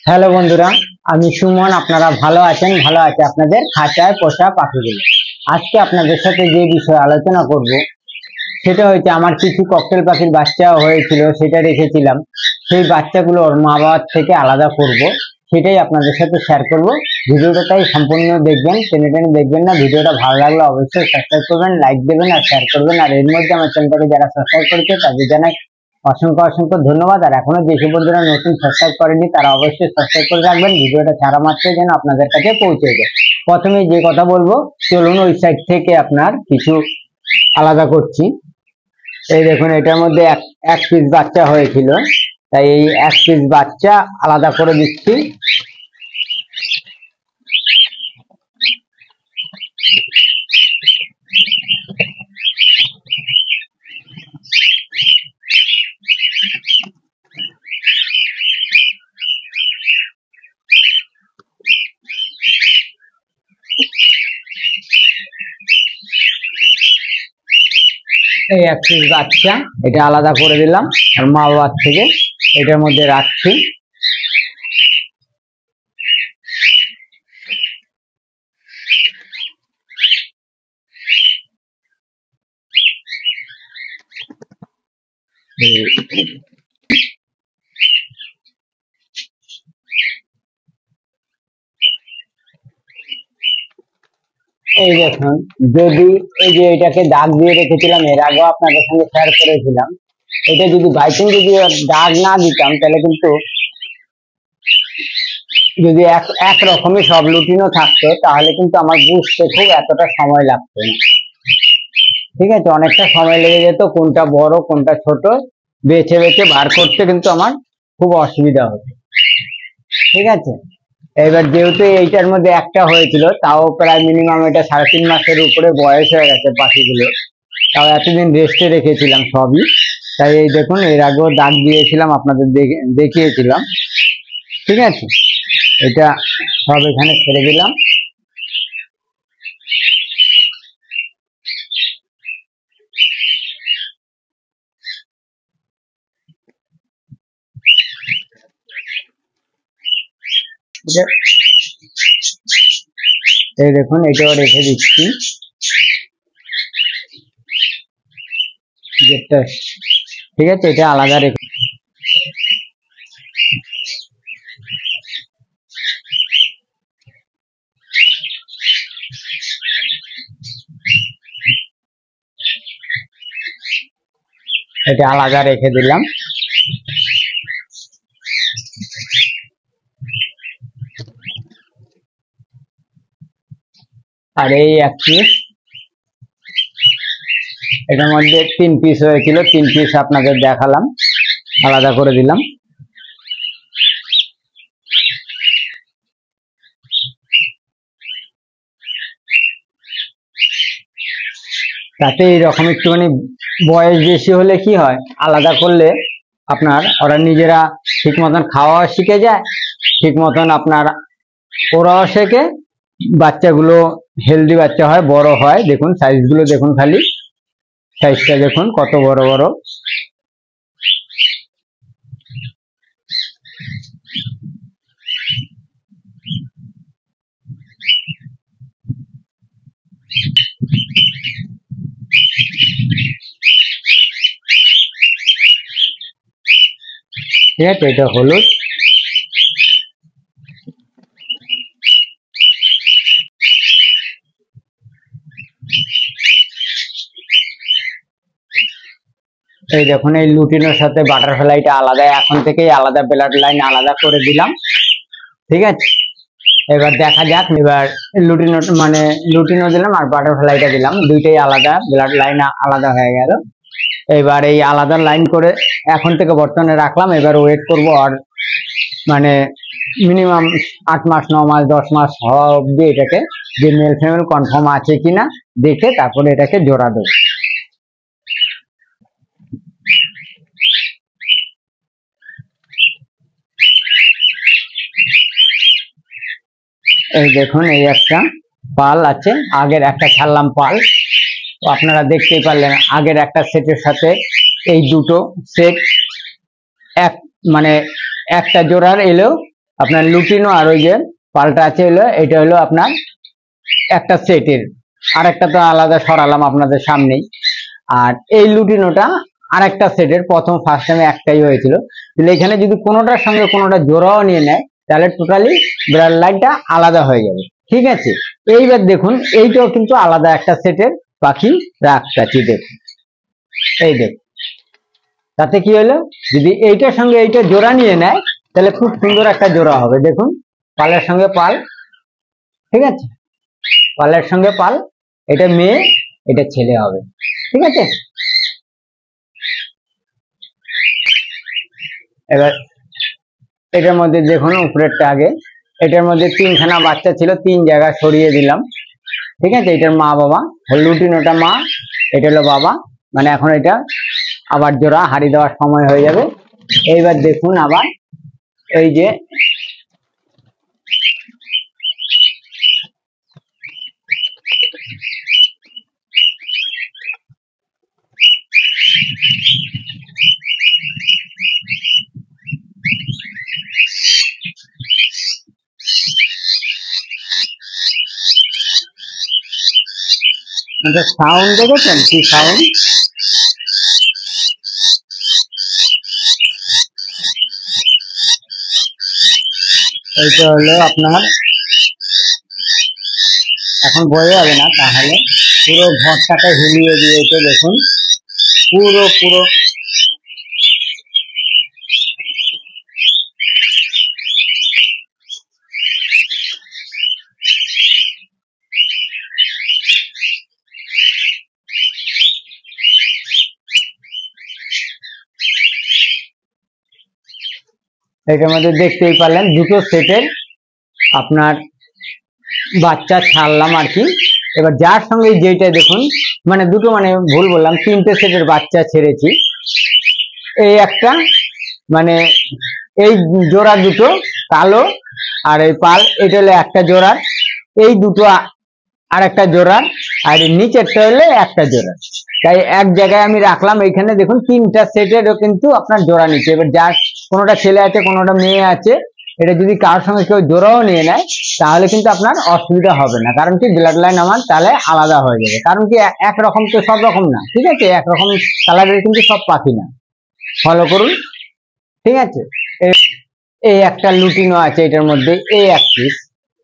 Hello বন্ধুরা, আমি সুমন। আপনারা ভালো আছেন? ভালো আছে আপনাদের খাঁচায় পোষা পাখিগুলো। আজকে আপনাদের সাথে যে বিষয়ে আলোচনা করব সেটা হচ্ছে আমার কিছু ককটেল পাখির বাচ্চা হয়েছিল, সেটা রেখেছিলাম। সেই বাচ্চাগুলো ওর মা বাবার থেকে আলাদা করব, সেটাই আপনাদের সাথে শেয়ার করব। ভিডিওটা তাই সম্পূর্ণ দেখবেন, টেনে টেনে দেখবেন না। ভিডিওটা ভালো লাগলে অবশ্যই সাবস্ক্রাইব করবেন, লাইক দেবেন আর শেয়ার করবেন। আর এর মধ্যে আমার চ্যানেলটাকে যারা সাবস্ক্রাইব করেছে তাদের জানাই অসংখ্য অসংখ্য ধন্যবাদ। আর এখনো যেসব বন্ধুরা নতুন সাবস্ক্রাইব করেনি তারা অবশ্যই সাবস্ক্রাইব করে রাখবেন, ভিডিওটা ছাড়া মাত্রই যেন আপনাদের কাছে পৌঁছে যায়। প্রথমে যে কথা বলবো, চলুন ওই সাইড থেকে আপনার কিছু আলাদা করছি। এই দেখুন, এটার মধ্যে এক পিস বাচ্চা হয়েছিল, তাই এই এক পিস বাচ্চা আলাদা করে দিচ্ছি। এই এক পিস বাচ্চা এটা আলাদা করে দিলাম আর মা বাবার থেকে এটার মধ্যে রাখছি। এই দেখুন, যদি এই যে এটাকে দাগ দিয়ে রেখেছিলাম, এর আগেও আপনাদের সঙ্গে শেয়ার করেছিলাম, এটা যদি বাইচান্স যদি দাগ না দিতাম তাহলে কিন্তু যদি এক রকমই সব লুটিনও থাকতো তাহলে কিন্তু আমার বুঝতে খুব এতটা সময় লাগতো না। ঠিক আছে, অনেকটা সময় লেগে যেত, কোনটা বড় কোনটা ছোট বেছে বেছে বার করতে কিন্তু আমার খুব অসুবিধা হতো। ঠিক আছে, এবার যেহেতু এইটার মধ্যে একটা হয়েছিল, তাও প্রায় মিনিমাম এটা 3.5 মাসের উপরে বয়স হয়ে গেছে পাখিগুলো, তাও এতদিন রেস্টে রেখেছিলাম সবই। তাই এই দেখুন, এর আগেও দাগ দিয়েছিলাম, আপনাদের দেখিয়েছিলাম। ঠিক আছে, এটা সব এখানে ছেড়ে দিলাম। এই দেখুন, এটাও রেখে দিচ্ছি। ঠিক আছে, এটা আলাদা রেখে এটা আলাদা রেখে দিলাম। আর এই এক পিস, এটার মধ্যে 3 পিস হয়েছিল, 3 পিস আপনাদের দেখালাম, আলাদা করে দিলাম। তাতে এইরকম একটুখানি বয়স বেশি হলে কি হয়, আলাদা করলে আপনার ওরা নিজেরা ঠিক মতন খাওয়া শিখে যায়, ঠিক মতন আপনার ওরাও শেখে, বাচ্চাগুলো হেলদি বাচ্চা হয়, বড় হয়। দেখুন সাইজগুলো দেখুন, খালি সাইজটা দেখুন কত বড় বড়। ঠিক আছে, এটা হলুদ। এই দেখুন, এই লুটিনোর সাথে বাটারফ্লাইটা আলাদা, এখন থেকেই আলাদা ব্লাড লাইন আলাদা করে দিলাম। ঠিক আছে, এবার দেখা যাক। এবার লুটিনো মানে লুটিনো দিলাম আর বাটারফ্লাইটা দিলাম, দুইটাই আলাদা, ব্লাড লাইন আলাদা হয়ে গেল। এবার এই আলাদা লাইন করে এখন থেকে বর্তমানে রাখলাম। এবার ওয়েট করব আর মানে মিনিমাম 8 মাস 9 মাস 10 মাস হওয়া অব্দি এটাকে, যে মেল ফিমেল কনফার্ম আছে কিনা দেখে তারপরে এটাকে জোড়া দেবো। এই দেখুন, এই একটা পাল আছে, আগের একটা ছাড়লাম পাল, আপনারা দেখতেই পারলেন। আগের একটা সেটের সাথে এই দুটো সেট এক মানে একটা জোড়ার এলেও আপনার লুটিনো আর ওই যে পালটা আছে হলো এটা হলো আপনার একটা সেটের, আর একটা তো আলাদা সরালাম আপনাদের সামনেই। আর এই লুটিনোটা আর একটা সেটের, প্রথম ফার্স্ট টাইমে একটাই হয়েছিল, তাহলে এখানে যদি কোনোটার সঙ্গে কোনোটা জোড়াও নিয়ে নেয় তাহলে টোটালি ব্লাড লাইনটা আলাদা হয়ে যাবে। ঠিক আছে, এইবার দেখুন এইটাও কিন্তু আলাদা একটা সেটের পাখি রাখছি, দেখুন এই দেখুন, তাতে কি হলো, যদি এইটার সঙ্গে এইটা জোড়া নিয়ে নেয় তাহলে খুব সুন্দর একটা জোড়া হবে। দেখুন পালের সঙ্গে পাল, ঠিক আছে, পালের সঙ্গে পাল, এটা মেয়ে এটা ছেলে হবে। ঠিক আছে, এবার এটার মধ্যে দেখুন উপরেরটা আগে, এটার মধ্যে তিনখানা বাচ্চা ছিল, তিন জায়গা সরিয়ে দিলাম। ঠিক আছে, এটার মা বাবা, লুটিনোটা মা, এটা হলো বাবা, মানে এখন এটা আবার জোড়া হারিয়ে দেওয়ার সময় হয়ে যাবে। এইবার দেখুন আবার এই যে সাউন্ড দেখেছেন কি সাউন্ড, এইটা হলো আপনার, এখন বয়ে যাবে না, তাহলে পুরো ঘরটাকে হিলিয়ে দিয়েছে। দেখুন পুরো পুরো এটার মধ্যে দেখতেই পারলেন দুটো সেটের আপনার বাচ্চা ছাড়লাম আর কি। এবার যার সঙ্গে যেটা দেখুন, মানে দুটো, মানে ভুল বললাম, তিনটে সেটের বাচ্চা ছেড়েছি। এই একটা, মানে এই জোড়া দুটো কালো, আর এই পাল এটা হলো একটা জোড়ার, এই দুটো আর একটা জোড়ার, আর নিচেরটা হলে একটা জোড়ার। তাই এক জায়গায় আমি রাখলাম। এইখানে দেখুন তিনটা সেটেরও কিন্তু আপনার জোড়া নিচ্ছে। এবার যার কোনোটা ছেলে আছে কোনোটা মেয়ে আছে, এটা যদি কারোর সঙ্গে কেউ জোড়াও নিয়ে নেয় তাহলে কিন্তু আপনার অসুবিধা হবে না, কারণ কি ব্লাড লাইন আমার তাহলে আলাদা হয়ে যাবে। কারণ কি একরকম তো সব রকম না, ঠিক আছে, একরকম কালারের কিন্তু সব পাখি না, ফলো করুন। ঠিক আছে, এই একটা লুটিনো আছে এটার মধ্যে, এই এক পিস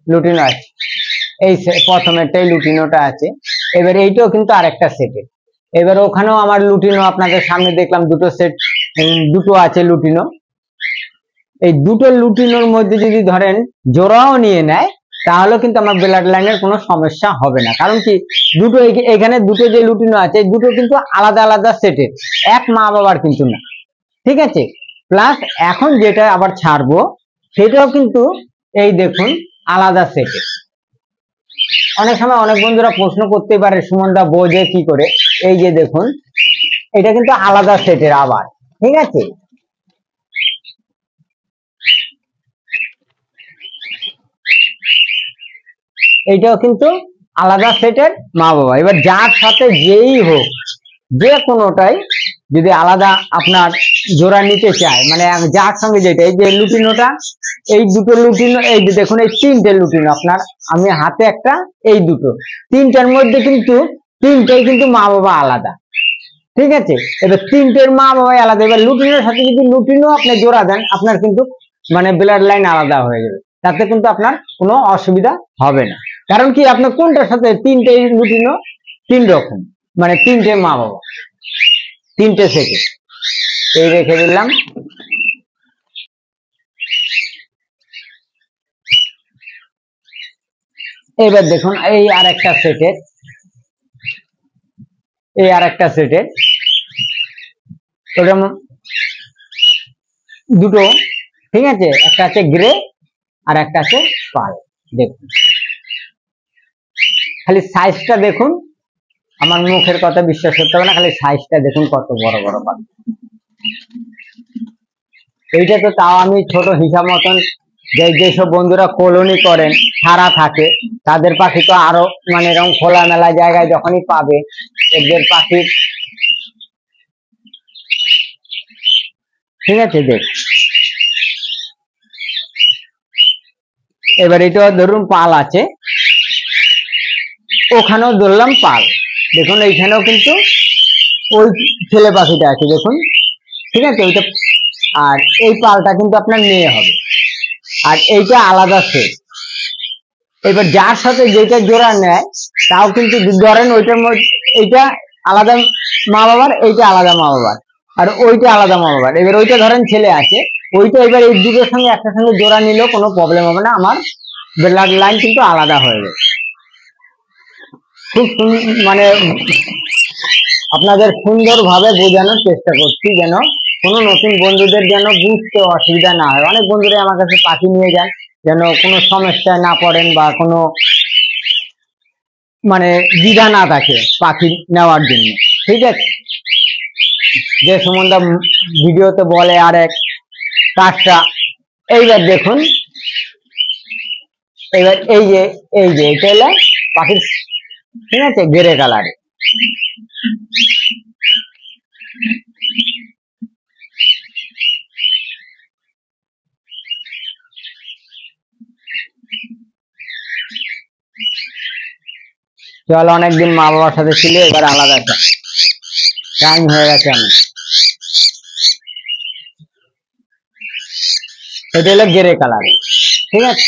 লুটিনো আছে, এই প্রথমেরটাই লুটিনোটা আছে। এবার এইটাও কিন্তু আরেকটা সেটের। এবার ওখানেও আমার লুটিনো আপনাদের সামনে দেখলাম দুটো সেট, দুটো আছে লুটিনো। এই দুটো লুটিনোর মধ্যে যদি ধরেন জোড়াও নিয়ে নেয় তাহলে কিন্তু আমার ব্লাড লাইনের কোনো সমস্যা হবে না। কারণ কি দুটো এখানে দুটো যে লুটিনো আছে দুটো কিন্তু আলাদা আলাদা সেটের, এক মা বাবার কিন্তু না। ঠিক আছে, প্লাস এখন যেটা আবার ছাড়বো সেটাও কিন্তু এই দেখুন আলাদা সেটের। অনেক সময় অনেক বন্ধুরা প্রশ্ন করতে পারে সুমনদা বোঝে কি করে, এই যে দেখুন এটা কিন্তু আলাদা সেটের আবার। ঠিক আছে, এইটাও কিন্তু আলাদা সেটের মা বাবা। এবার যার সাথে যেই হোক, যে কোনোটাই যদি আলাদা আপনার জোড়া নিতে চায়, মানে যার সঙ্গে যেটা, এই যে লুটিনোটা, এই দুটো লুটিনো, এই যে দেখুন এই তিনটে লুটিনো আপনার, আমি হাতে একটা, এই দুটো, তিনটার মধ্যে কিন্তু তিনটাই কিন্তু মা বাবা আলাদা। ঠিক আছে, এবার তিনটের মা বাবাই আলাদা। এবার লুটিনোর সাথে যদি লুটিনো আপনি জোড়া দেন আপনার কিন্তু মানে ব্লাড লাইন আলাদা হয়ে যাবে, তাতে কিন্তু আপনার কোনো অসুবিধা হবে না। কারণ কি আপনার কোনটার সাথে তিনটে লুটিনো তিন রকম, মানে তিনটে মা বাবা, তিনটে থেকে এই রেখে দিলাম। এবার দেখুন এই আরেকটা সেটের, এই আরেকটা সেটের ওটা দুটো, ঠিক আছে, একটা আছে গ্রে আর একটা আছে পাল। দেখুন খালি সাইজটা দেখুন, আমার মুখের কথা বিশ্বাস করতে হবে না, খালি সাইজটা দেখুন কত বড় বড় পাখি। এইটা তো তাও আমি ছোট হিসাব মতন, যেসব বন্ধুরা কলোনি করেন ছাড়া থাকে তাদের পাখি তো আরো মানে এরকম খোলামেলা জায়গায় যখনই পাবে এদের পাখির, ঠিক আছে, দেখ এবার এটা ধরুন পাল আছে, ওখানেও ধরলাম পাল, দেখুন এইখানেও কিন্তু ওই ছেলে পাখিটা আছে দেখুন, ঠিক আছে ওইটা। আর এই পালটা কিন্তু আপনার মেয়ে হবে, আর এইটা আলাদা সেট। এবার যার সাথে যেটা জোড়া নেয় তাও কিন্তু ধরেন ওইটার মধ্যে এইটা আলাদা মা বাবার, এইটা আলাদা মা বাবার, আর ওইটা আলাদা মা বাবার। এবার ওইটা ধরেন ছেলে আছে, ওইটা এবার এই দুটোর সঙ্গে একটা সঙ্গে জোড়া নিলেও কোনো প্রবলেম হবে না, আমার ব্লাড লাইন কিন্তু আলাদা হয়ে যাবে। খুব মানে আপনাদের সুন্দরভাবে বোঝানোর চেষ্টা করছি, যেন কোনো নতুন বন্ধুদের যেন বুঝতে অসুবিধা না হয়। অনেক বন্ধুরাই আমার কাছে পাখি নিয়ে যান, যেন কোনো সমস্যায় না পড়েন বা কোনো মানে দ্বিধা না থাকে পাখি নেওয়ার জন্য, ঠিক আছে। যে সুমনদা ভিডিওতে বলে আর এক কাজটা, এইবার দেখুন, এবার এই যে এটা হলো পাখির, ঠিক আছে, গ্রে কালারে। চল অনেকদিন মা বাবার সাথে ছিল, এবার আলাদা টাইম হয়ে গেছে। আমি এটা হলো গ্রে কালার, ঠিক আছে।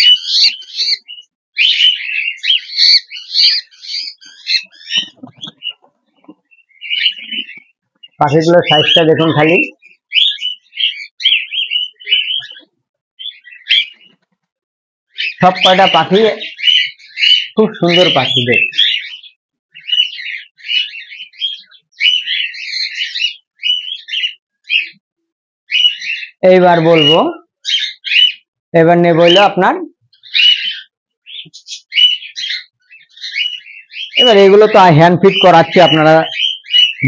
পাখিগুলোর সাইজটা দেখুন খালি, সব কয়টা পাখি খুব সুন্দর পাখি দেখ। এইবার বলবো, এবার নেব হইলো আপনার, এবার এগুলো তো হ্যান্ড ফিট করাচ্ছি, আপনারা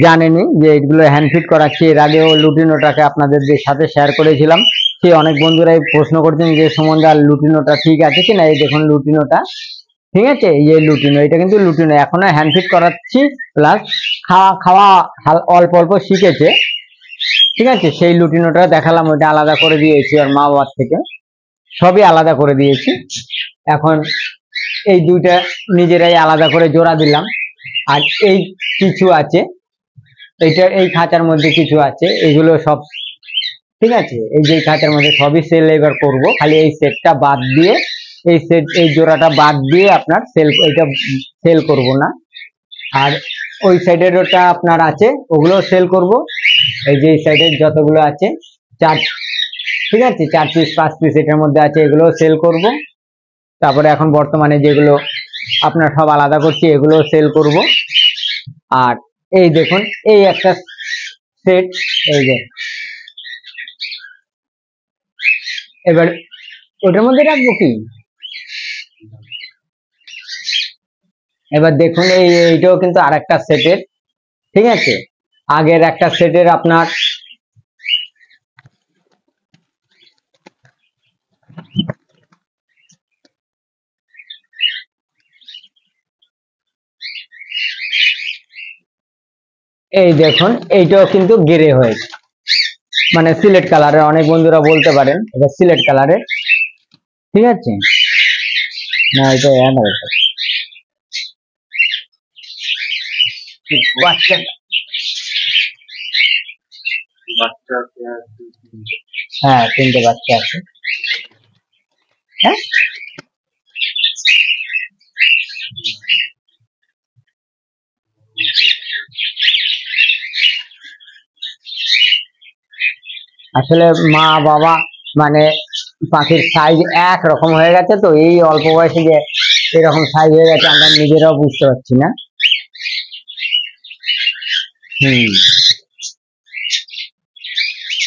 জানেনই যে এগুলো হ্যান্ড ফিট করাচ্ছি। এর আগেও লুটিনোটাকে আপনাদের সাথে শেয়ার করেছিলাম, সে অনেক বন্ধুরাই প্রশ্ন করছেন যে সুমনদা লুটিনোটা ঠিক আছে কিনা। এই দেখুন লুটিনোটা, ঠিক আছে, এই লুটিনো, এটা কিন্তু লুটিনো এখনো হ্যান্ড ফিট করাচ্ছি, প্লাস খাওয়া অল্প অল্প শিখেছে, ঠিক আছে। সেই লুটিনোটা দেখালাম, ওইটা আলাদা করে দিয়েছি আর মা বাবার থেকে, সবই আলাদা করে দিয়েছি। এখন এই দুইটা নিজেরাই আলাদা করে জোড়া দিলাম। আর এই কিছু আছে, এইটা এই খাঁচার মধ্যে কিছু আছে, এগুলো সব ঠিক আছে। এই যে খাঁচার মধ্যে সবই সেল এবার করব, খালি এই সেটটা বাদ দিয়ে, এই জোড়াটা বাদ দিয়ে আপনার এইটা সেল করব না। আর ওই সাইডের ওটা আপনার আছে, ওগুলো সেল করব। এই যে এই সাইডের যতগুলো আছে, ঠিক আছে, 4 পিস 5 পিস এটার মধ্যে আছে, এগুলো সেল করব। তারপরে এখন বর্তমানে যেগুলো আপনার সব আলাদা করছি, এগুলো সেল করব। আর এই দেখুন এই একটা সেট, এই যে এবার ওটার মধ্যে রাখবো কি, এবার দেখুন এইটাও কিন্তু আরেকটা সেটের, ঠিক আছে। আগের একটা সেটের আপনার এই দেখুন এইটাও কিন্তু গ্রে হয়েছে, মানে সিলেট কালারের। অনেক বন্ধুরা বলতে পারেন এটা সিলেট কালারের, ঠিক আছে। না এটা বাচ্চা, হ্যাঁ 3টে বাচ্চা আছে, হ্যাঁ। আসলে মা বাবা মানে পাখির সাইজ এক রকম হয়ে গেছে, তো এই অল্প বয়সে যে এরকম সাইজ হয়ে গেছে আমরা নিজেরাও বুঝতে পারছি না।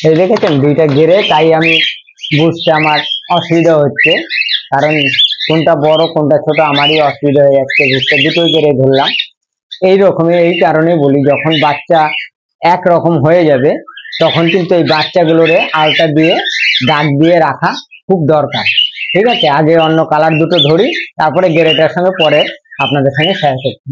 এই দেখেছেন দুইটা ঘিরে, তাই আমি বুঝতে আমার অসুবিধা হচ্ছে, কারণ কোনটা বড় কোনটা ছোট আমারই অসুবিধা হয়ে যাচ্ছে বুঝতে, দুটোই ঘিরে ধরলাম। এইরকমই, এই কারণে বলি যখন বাচ্চা একরকম হয়ে যাবে তখন কিন্তু এই বাচ্চাগুলোরে আলতা দিয়ে দাগ দিয়ে রাখা খুব দরকার, ঠিক আছে। আগে অন্য কালার দুটো ধরি, তারপরে গেরেটার সঙ্গে পরে আপনাদের সঙ্গে শেয়ার করছি।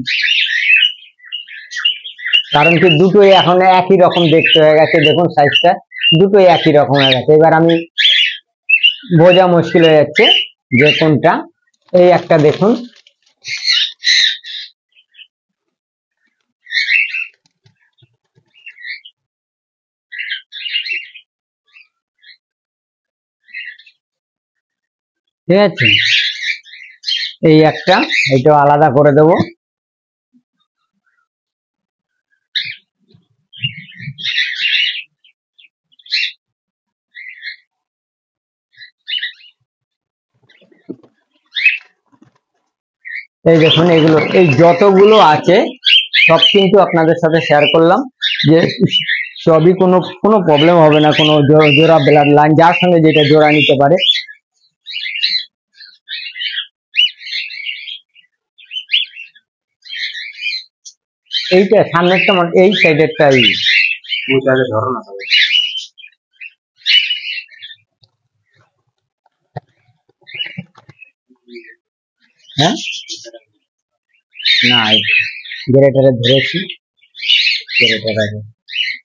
কারণ কি দুটোই এখন একই রকম দেখতে হয়ে গেছে, দেখুন সাইজটা দুটোই একই রকম হয়ে গেছে। এবার আমি বোঝা মুশকিল হয়ে যাচ্ছে, যে কোনটা। এই একটা দেখুন, ঠিক আছে, এই একটা, এটা আলাদা করে দেবো। এই দেখুন, এগুলো এই যতগুলো আছে সব কিন্তু আপনাদের সাথে শেয়ার করলাম, যে সবই কোনো প্রবলেম হবে না, কোনো জোড়া ব্লাড লাইন যার সঙ্গে যেটা জোড়া নিতে পারে। এইটা সামনেরটা এই সাইডেরটাই ধরো না, হ্যাঁ না গ্রেটারে ধরেছি, গ্রেটার আছে,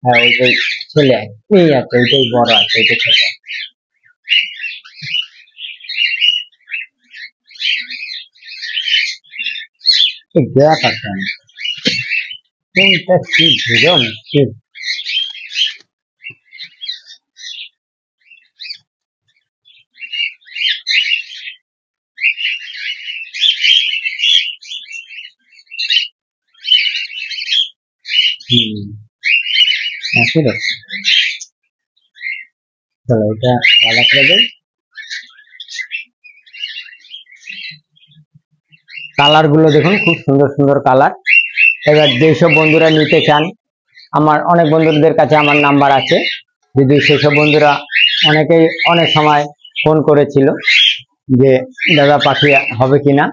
হ্যাঁ ওইটাই ছেলে এই আছে, ওইটাই বড় আছে, ওইটা ছোট। দেওয়া থাকতে কোনটা কি বুঝো মুশকিল। চলো এটা আলাদা করে দেই। কালার গুলো দেখুন, খুব সুন্দর সুন্দর কালার। এবার যেসব বন্ধুরা নিতে চান, আমার অনেক বন্ধুদের কাছে আমার নাম্বার আছে, যদি সেসব বন্ধুরা অনেকেই অনেক সময় ফোন করেছিল যে দাদা পাখি হবে কিনা।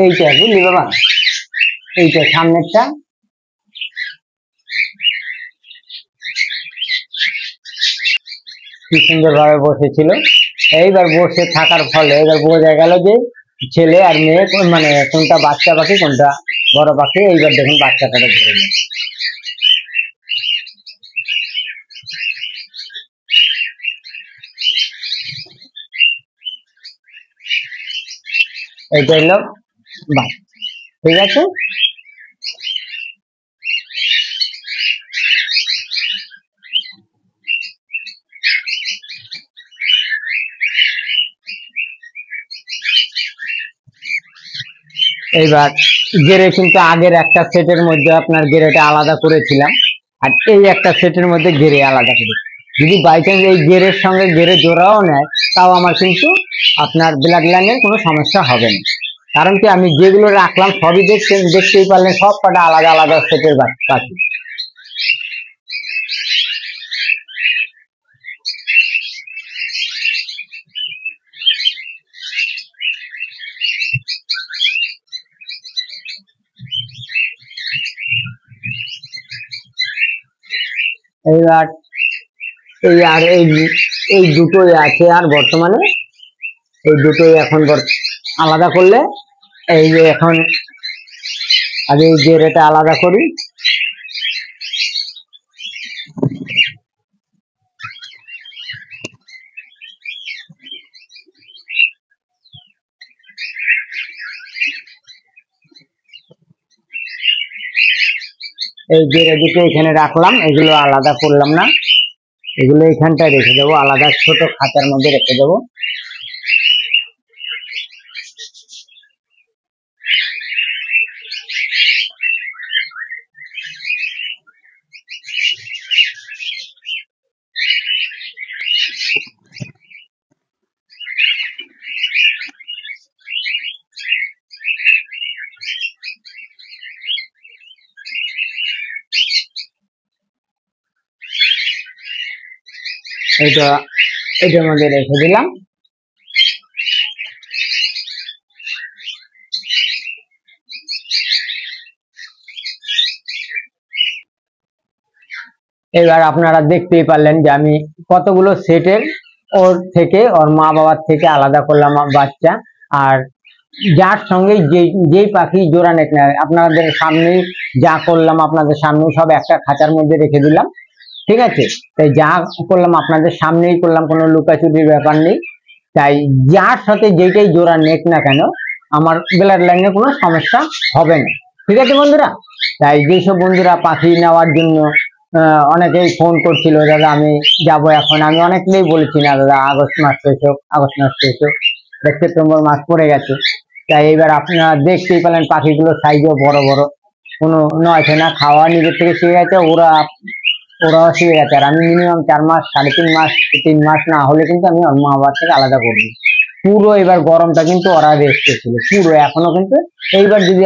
এইটা বুঝলি বাবা, এইটা সামনেরটা, কি সুন্দর ভাবে বসেছিল। এইবার বসে থাকার ফলে এবার বোঝা গেল যে ছেলে আর মেয়ে, মানে কোনটা বাচ্চা পাখি কোনটা বড় পাখি। এইবার দেখুন বাচ্চাটাকে ধরে নিন। এইটা হলো বাচ্চা, ঠিক আছে। এইবার গেরে কিন্তু আগের একটা সেটের মধ্যে আপনার গেরেটা আলাদা করেছিলাম, আর এই একটা সেটের মধ্যে গেরে আলাদা করে। যদি বাই চান্স এই গেরের সঙ্গে গেরে জোড়াও নেয়, তাও আমার কিন্তু আপনার ব্লাড লাইনের কোনো সমস্যা হবে না। কারণ কি, আমি যেগুলো রাখলাম সবই দেখতেই পারলেন, সব কটা আলাদা আলাদা সেটের পাখি। এইবার এই আর এই দুটোই আছে, আর বর্তমানে এই দুটোই এখন আলাদা করলে, এই যে এখন আগে এই গেরেটা আলাদা করি। এই গেরে দুটো এখানে রাখলাম, এগুলো আলাদা করলাম না, এগুলো এখানটায় রেখে দেবো, আলাদা ছোট খাঁচার মধ্যে রেখে দেবো। এটা এটার মধ্যে রেখে দিলাম। এবার আপনারা দেখতেই পারলেন যে আমি কতগুলো সেটের ওর থেকে, ওর মা বাবার থেকে আলাদা করলাম বাচ্চা। আর যার সঙ্গে যেই পাখি জোড়া নেক না, আপনাদের সামনেই যা করলাম, আপনাদের সামনে সব একটা খাঁচার মধ্যে রেখে দিলাম, ঠিক আছে। তাই যা করলাম আপনাদের সামনেই করলাম, কোনো লুকাচুরির ব্যাপার নেই। তাই যার সাথে যেটাই জোড়া নেক না কেন, আমার ব্লাড লাইনে কোনো সমস্যা হবে না, ঠিক আছে বন্ধুরা। তাই যেসব বন্ধুরা পাখি নেওয়ার জন্য অনেকেই ফোন করছিল, দাদা আমি যাব এখন, আমি অনেককেই বলেছি না দাদা আগস্ট মাস এসো, আগস্ট মাস এসো, সেপ্টেম্বর মাস পড়ে গেছে। তাই এবার আপনারা দেখতেই পেলেন পাখিগুলো সাইজও বড় বড়, কোনো নয় না, খাওয়া নিজের থেকে শিখে গেছে, ওরাও শিখে গেছে। আর আমি মিনিমাম 4 মাস 3.5 মাস 3 মাস না হলে কিন্তু আমি অন্য আবার থেকে আলাদা করবো পুরো। এবার গরমটা কিন্তু ওরা রেস্টে ছিল পুরো, এখনো কিন্তু এইবার যদি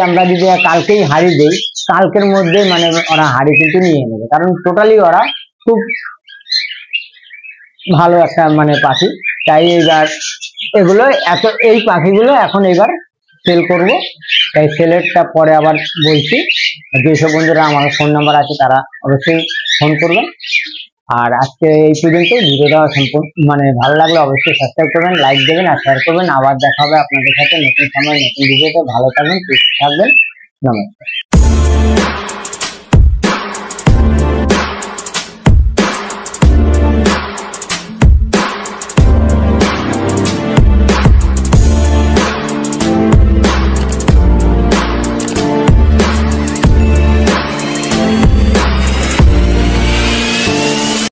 কালকেই হাড়ি দেই, কালকের মধ্যে মানে ওরা হাড়ি কিন্তু নিয়ে নেবে, কারণ টোটালি ওরা খুব ভালো একটা মানে পাখি। তাই এবার এগুলো এই পাখিগুলো এখন এবার সেল করব। তাই সেলেরটা পরে আবার বলছি। যেসব বন্ধুরা আমার ফোন নাম্বার আছে তারা অবশ্যই ফোন করবেন। আর আজকে এই পর্যন্ত ভিডিওটা সম্পূর্ণ মানে ভালো লাগলে অবশ্যই সাবস্ক্রাইব করবেন, লাইক দেবেন আর শেয়ার করবেন। আবার দেখা হবে আপনাদের সাথে নতুন সময় নতুন ভিডিওতে। ভালো থাকবেন, সুস্থ থাকবেন, নমস্কার।